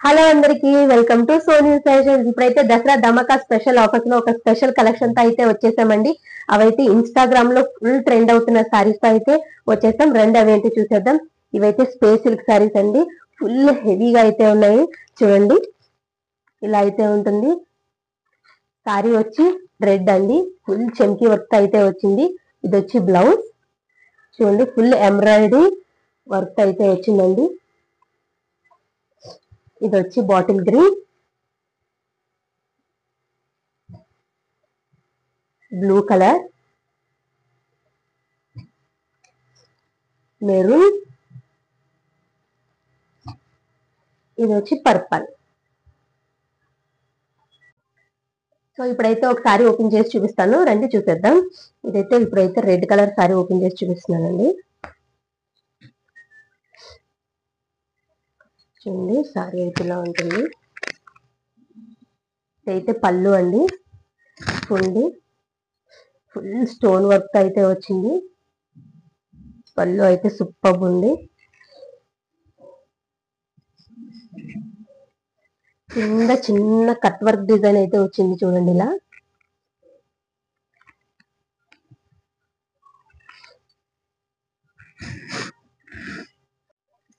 Hello అందరికి welcome to Sony fashions. ఇప్పుడైతే దసరా ధమాకా special offers లో ఒక స్పెషల్ కలెక్షన్ తో అయితే వచ్చేసామండి. అవైతే ఇన్స్టాగ్రామ్ లో ఫుల్ ట్రెండ్ అవుతున్న సారీస్ తో అయితే వచ్చేసాం. రెండు అవేంటి చూసేద్దాం. ఇవైతే స్పేస్ సిల్క్ సారీస్ అండి. ఫుల్ హెవీగా అయితే ఉన్నాయి. చూడండి, ఇలా అయితే ఉంటుంది. సారీ వచ్చి రెడ్ అండి, ఫుల్ చెంకీ వర్క్ అయితే వచ్చింది. ఇది వచ్చి బ్లౌజ్. చూడండి, ఫుల్ ఎంబ్రాయిడరీ వర్క్ అయితే వచ్చిందండి. ఇది వచ్చి bottle green, blue colour, maroon, ఇది వచ్చి పర్పల్. సో ఇప్పుడైతే ఒక సారీ ఓపెన్ చేసి చూపిస్తాను, రండి చూసేద్దాం. ఇదైతే ఇప్పుడైతే రెడ్ కలర్ సారీ ఓపెన్ చేసి చూపిస్తున్నానండి. చూడండి, సారీ అయితే ఇలా ఉంటుంది. ఇదైతే పళ్ళు అండి. ఫుల్ స్టోన్ వర్క్ అయితే వచ్చింది. పళ్ళు అయితే సూపర్ ఉంది. కింద చిన్న కట్ వర్క్ డిజైన్ అయితే వచ్చింది. చూడండి, ఇలా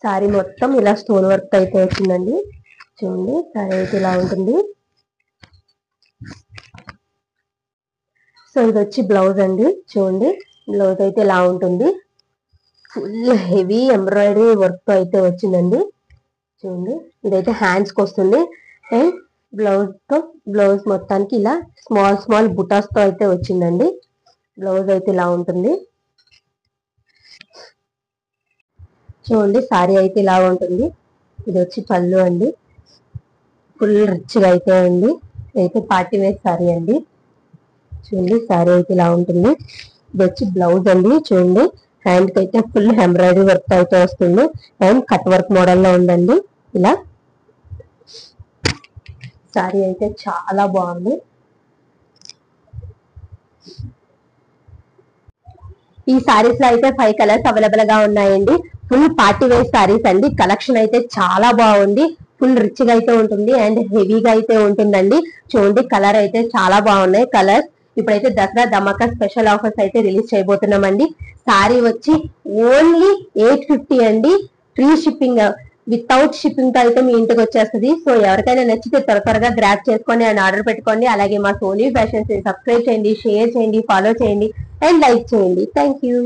సారీ మొత్తం ఇలా స్టోన్ వర్క్ అయితే వచ్చిందండి. చూడండి, సారీ అయితే ఇలా ఉంటుంది. సో ఇది వచ్చి బ్లౌజ్ అండి. చూడండి, బ్లౌజ్ అయితే ఇలా ఉంటుంది. ఫుల్ హెవీ ఎంబ్రాయిడరీ వర్క్ తో అయితే వచ్చిందండి. చూడండి, ఇదైతే హ్యాండ్స్ కి వస్తుంది. అండ్ బ్లౌజ్ మొత్తానికి ఇలా స్మాల్ స్మాల్ బుటాస్ తో అయితే వచ్చిందండి. బ్లౌజ్ అయితే ఇలా ఉంటుంది. చూడండి, సారీ అయితే ఇలా ఉంటుంది. ఇది వచ్చి పళ్ళు అండి. ఫుల్ రిచ్ గా అయితే ఉంది. ఇదైతే పార్టీ వేర్ సారీ అండి. చూడండి, సారీ అయితే ఇలా ఉంటుంది. ఇది వచ్చి బ్లౌజ్ అండి. చూడండి, హ్యాండ్ కి అయితే ఫుల్ ఎంబ్రాయిడరీ వర్క్ అయితే వస్తుంది. అండ్ కట్ వర్క్ మోడల్ లో ఉందండి. ఇలా సారీ అయితే చాలా బాగుంది. ఈ సారీస్ లో అయితే 5 కలర్స్ అవైలబుల్ గా ఉన్నాయండి. ఫుల్ పార్టీ వేర్ సారీస్ అండి. కలెక్షన్ అయితే చాలా బాగుంది. ఫుల్ రిచ్ గా అయితే ఉంటుంది అండ్ హెవీగా అయితే ఉంటుందండి. చూడండి, కలర్ అయితే చాలా బాగున్నాయి కలర్స్. ఇప్పుడైతే దసరా ధమాకా స్పెషల్ ఆఫర్స్ అయితే రిలీజ్ చేయబోతున్నామండి. సారీ వచ్చి ఓన్లీ 850 అండి. ఫ్రీ షిప్పింగ్, వితౌట్ షిప్పింగ్ తో అయితే మీ ఇంటికి వచ్చేస్తుంది. సో ఎవరికైనా నచ్చితే త్వరగా గ్రాప్ చేసుకోండి అండ్ ఆర్డర్ పెట్టుకోండి. అలాగే మా సోనీ ఫ్యాషన్స్ సబ్స్క్రైబ్ చేయండి, షేర్ చేయండి, ఫాలో చేయండి అండ్ లైక్ చేయండి. Thank you.